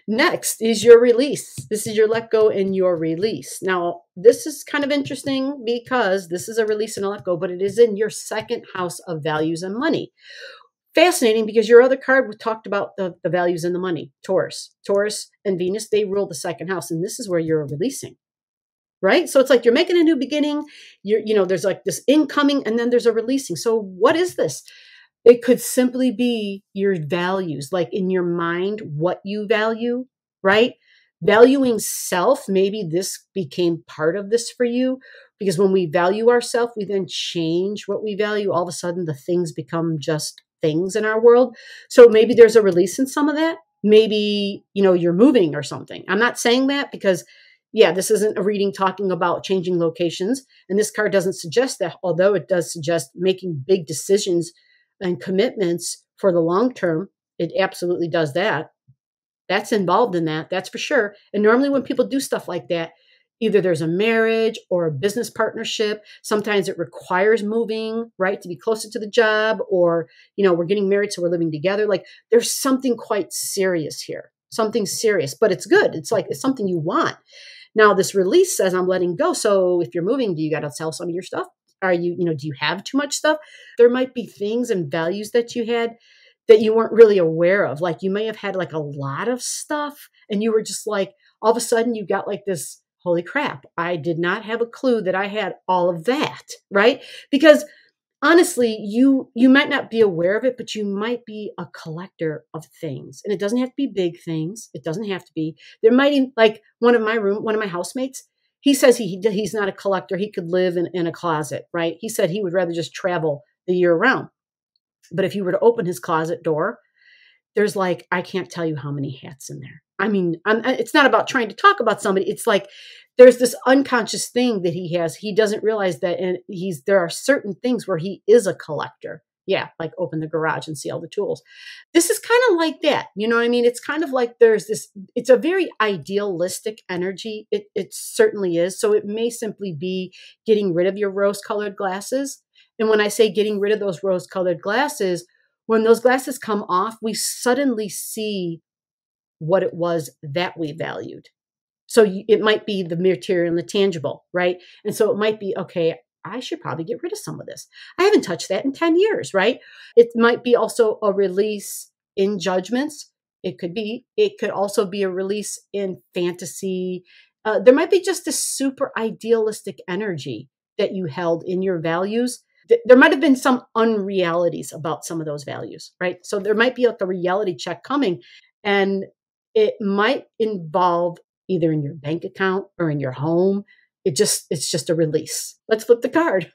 Next is your release. This is your let go and your release. Now, this is kind of interesting because this is a release and a let go, but it is in your second house of values and money. Fascinating, because your other card, we talked about the values and the money. Taurus and Venus, they rule the second house, and this is where you're releasing, right? So it's like you're making a new beginning. There's like this incoming, and then there's a releasing. So what is this? It could simply be your values, like in your mind, what you value, right? Valuing self, maybe this became part of this for you, because when we value ourselves, we then change what we value. All of a sudden, the things become just things in our world. So maybe there's a release in some of that. Maybe, you're moving or something. I'm not saying that because, yeah, this isn't a reading talking about changing locations. And this card doesn't suggest that, although it does suggest making big decisions and commitments for the long term. It absolutely does that. That's involved in that. That's for sure. And normally when people do stuff like that, either there's a marriage or a business partnership. Sometimes it requires moving, right, to be closer to the job, or, we're getting married, so we're living together. Like there's something quite serious here, something serious, but it's good. It's like, it's something you want. Now this release says I'm letting go. So if you're moving, do you got to sell some of your stuff? Are you, do you have too much stuff? There might be things and values that you had that you weren't really aware of. Like you may have had like a lot of stuff and you were just like, all of a sudden you got like this, holy crap, I did not have a clue that I had all of that, right? Because honestly, you might not be aware of it, but you might be a collector of things. And it doesn't have to be big things. It doesn't have to be. There might even, like one of my housemates, he says he's not a collector. He could live in a closet, right? He said he would rather just travel the year round. But if you were to open his closet door, there's like, I can't tell you how many hats in there. I mean, it's not about trying to talk about somebody. It's like there's this unconscious thing that he has. He doesn't realize that, and there are certain things where he is a collector. Yeah, like open the garage and see all the tools. This is kind of like that. You know what I mean? It's kind of like there's this, it's a very idealistic energy. It certainly is. So it may simply be getting rid of your rose-colored glasses. And when I say getting rid of those rose-colored glasses, when those glasses come off, we suddenly see what it was that we valued. So it might be the material and the tangible, right? And so it might be, okay, I should probably get rid of some of this. I haven't touched that in 10 years, right? It might be also a release in judgments. It could also be a release in fantasy. There might be just this super idealistic energy that you held in your values. There might have been some unrealities about some of those values, right? So there might be like a reality check coming, and it might involve either in your bank account or in your home. It's just a release. Let's flip the card.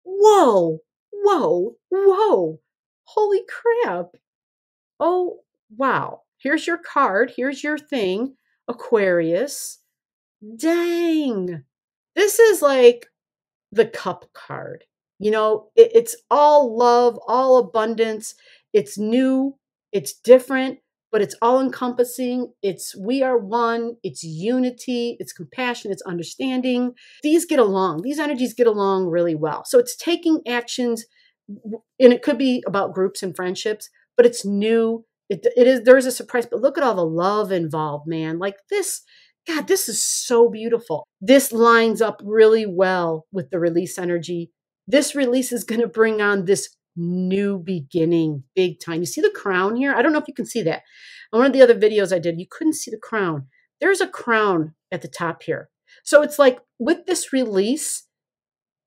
Whoa, whoa, whoa. Holy crap. Oh, wow. Here's your card. Here's your thing, Aquarius. Dang. This is like the cup card. It's all love, all abundance. It's new, it's different, but it's all encompassing. It's we are one, it's unity, it's compassion, it's understanding. These energies get along really well. So it's taking actions, and it could be about groups and friendships, but it's new. There is a surprise, but look at all the love involved, man. Like this, God, this is so beautiful. This lines up really well with the release energy. This release is going to bring on this new beginning big time. You see the crown here? I don't know if you can see that. On one of the other videos I did, you couldn't see the crown. There's a crown at the top here. So it's like with this release,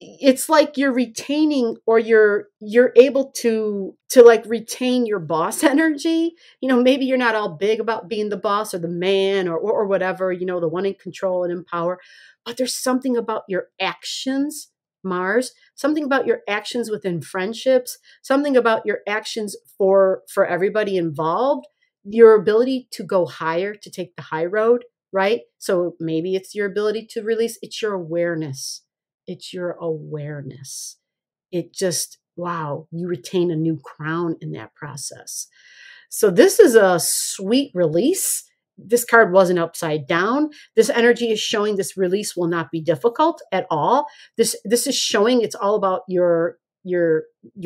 it's like you're retaining, or you're able to like retain your boss energy. Maybe you're not all big about being the boss or the man or whatever, the one in control and in power, but there's something about your actions, Mars, something about your actions within friendships, something about your actions for everybody involved, your ability to go higher, to take the high road, right? So maybe it's your ability to release, it's your awareness. It's your awareness. It just, wow, you retain a new crown in that process. So this is a sweet release. This card wasn't upside down. This energy is showing this release will not be difficult at all. This is showing it's all about your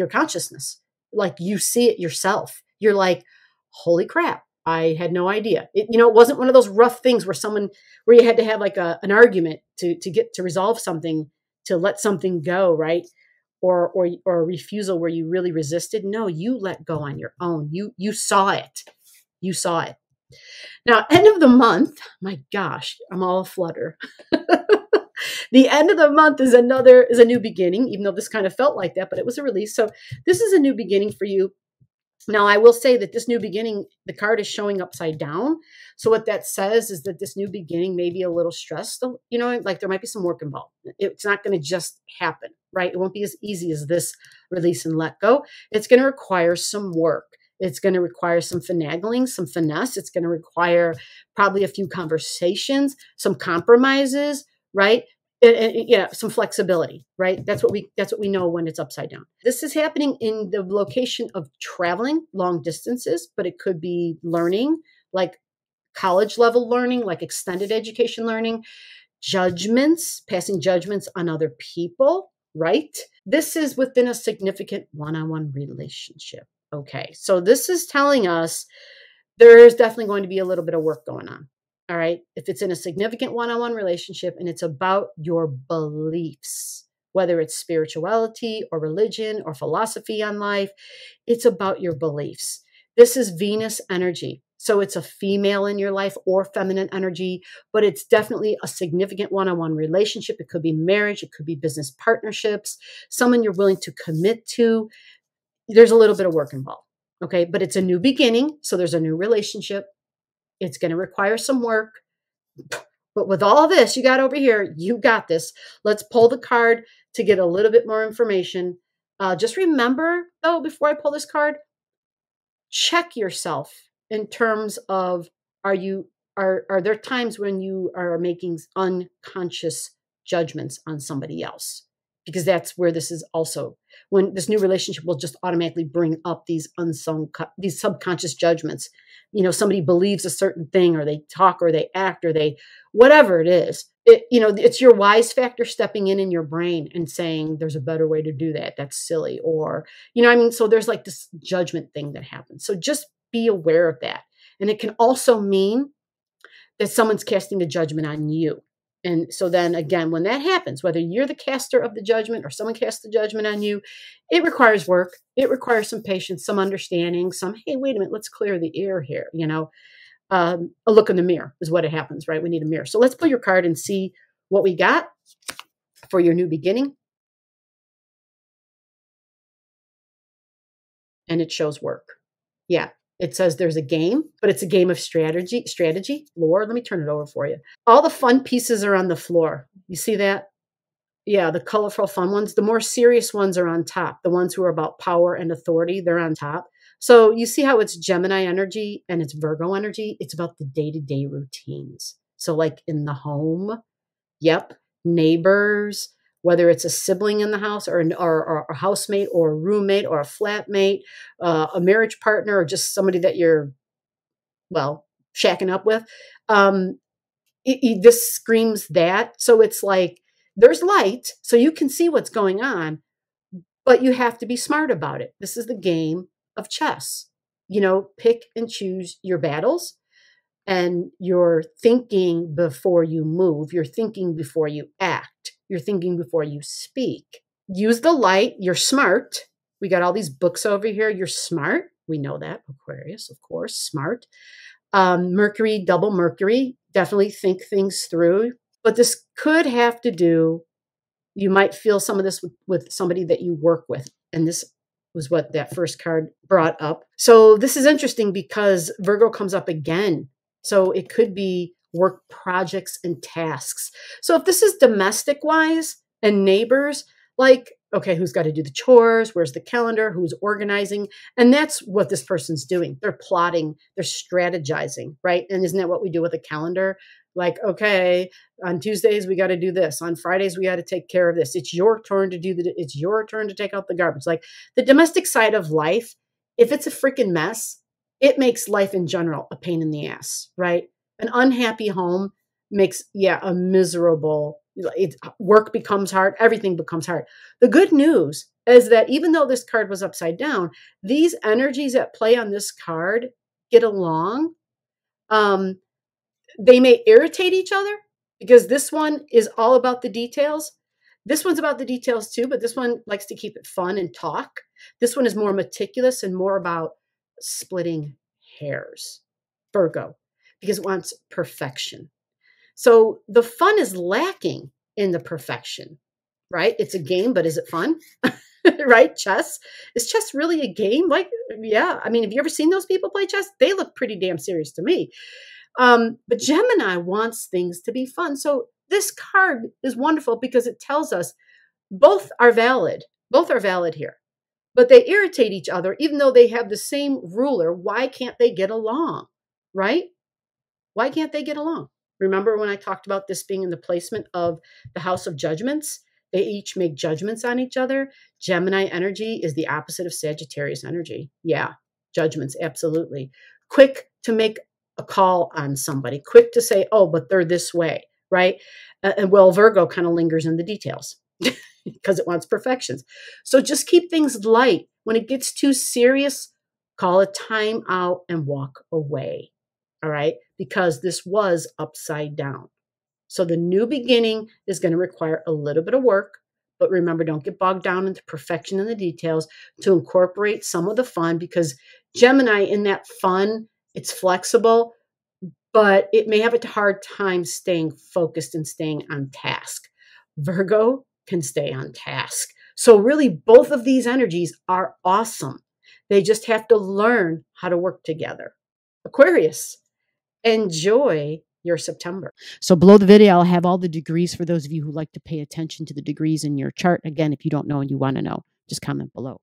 consciousness. Like you see it yourself. You're like, holy crap, I had no idea. It wasn't one of those rough things where you had to have like an argument to get to resolve something, to let something go, right? Or a refusal where you really resisted. No, you let go on your own. You saw it. You saw it. Now, end of the month, my gosh, I'm all aflutter. The end of the month is a new beginning, even though this kind of felt like that, but it was a release. So this is a new beginning for you. Now, I will say that this new beginning, the card is showing upside down. So what that says is that this new beginning may be a little stressed, like there might be some work involved. It's not going to just happen, right? It won't be as easy as this release and let go. It's going to require some work. It's going to require some finagling, some finesse. It's going to require probably a few conversations, some compromises, right? Yeah, some flexibility, right? That's what we know when it's upside down. This is happening in the location of traveling long distances, but it could be learning, like college level learning, like extended education learning, judgments, passing judgments on other people, right? This is within a significant one-on-one relationship. Okay, so this is telling us there is definitely going to be a little bit of work going on. All right. If it's in a significant one-on-one relationship and it's about your beliefs, whether it's spirituality or religion or philosophy on life, it's about your beliefs. This is Venus energy. So it's a female in your life or feminine energy, but it's definitely a significant one-on-one relationship. It could be marriage. It could be business partnerships, someone you're willing to commit to. There's a little bit of work involved. Okay. But it's a new beginning. So there's a new relationship. It's going to require some work. But with all this you got over here, you got this. Let's pull the card to get a little bit more information. Just remember, though, before I pull this card, check yourself in terms of are there times when you are making unconscious judgments on somebody else? Because that's where this is also, when this new relationship will just automatically bring up these these subconscious judgments. Somebody believes a certain thing, or they talk, or they act, or whatever it is. It's your wise factor stepping in your brain and saying, there's a better way to do that. That's silly. Or, so there's like this judgment thing that happens. So just be aware of that. And it can also mean that someone's casting a judgment on you. And so then again, when that happens, whether you're the caster of the judgment or someone casts the judgment on you, it requires work. It requires some patience, some understanding, hey, wait a minute, let's clear the air here. A look in the mirror is what it happens, right? We need a mirror. So let's pull your card and see what we got for your new beginning. And it shows work. Yeah. It says there's a game, but it's a game of strategy. Lord, let me turn it over for you. All the fun pieces are on the floor. You see that? Yeah, the colorful fun ones. The more serious ones are on top. The ones who are about power and authority, they're on top. So you see how it's Gemini energy and it's Virgo energy? It's about the day-to-day routines. So like in the home, yep, neighbors, whether it's a sibling in the house or a housemate or a roommate or a flatmate, a marriage partner, or just somebody that you're, shacking up with. This screams that. So it's like there's light, so you can see what's going on, but you have to be smart about it. This is the game of chess. Pick and choose your battles. And you're thinking before you move. You're thinking before you act. You're thinking before you speak. Use the light. You're smart. We got all these books over here. You're smart. We know that. Aquarius, of course, smart. Mercury, double Mercury. Definitely think things through. But this could have to do, you might feel some of this with somebody that you work with. And this was what that first card brought up. So this is interesting because Virgo comes up again. So it could be work projects and tasks. So if this is domestic wise and neighbors, like, okay, who's got to do the chores? Where's the calendar? Who's organizing? And that's what this person's doing. They're plotting, they're strategizing, right? And isn't that what we do with a calendar? Like, okay, on Tuesdays, we got to do this. On Fridays, we got to take care of this. It's your turn to it's your turn to take out the garbage. Like the domestic side of life, if it's a freaking mess, it makes life in general a pain in the ass, right? An unhappy home makes, a miserable, Work becomes hard. Everything becomes hard. The good news is that even though this card was upside down, these energies that play on this card get along. They may irritate each other because this one is all about the details. This one's about the details too, but this one likes to keep it fun and talk. This one is more meticulous and more about splitting hairs. Virgo, because it wants perfection. So the fun is lacking in the perfection, right? It's a game, but is it fun? Right? Chess. Is chess really a game? Like, yeah. I mean, have you ever seen those people play chess? They look pretty damn serious to me. But Gemini wants things to be fun. So this card is wonderful because it tells us both are valid. Both are valid here. But they irritate each other even though they have the same ruler. Why can't they get along? Right? Why can't they get along? Remember when I talked about this being in the placement of the house of judgments? They each make judgments on each other. Gemini energy is the opposite of Sagittarius energy. Yeah, judgments, absolutely. Quick to make a call on somebody, quick to say, oh, but they're this way, right? And well, Virgo kind of lingers in the details because it wants perfections. So just keep things light. When it gets too serious, call a time out and walk away. All right, because this was upside down. So the new beginning is going to require a little bit of work, but remember, don't get bogged down into perfection and the details, to incorporate some of the fun, because Gemini, in that fun, it's flexible, but it may have a hard time staying focused and staying on task. Virgo can stay on task. So really, both of these energies are awesome. They just have to learn how to work together. Aquarius, enjoy your September. So below the video, I'll have all the degrees for those of you who like to pay attention to the degrees in your chart. Again, if you don't know and you want to know, just comment below.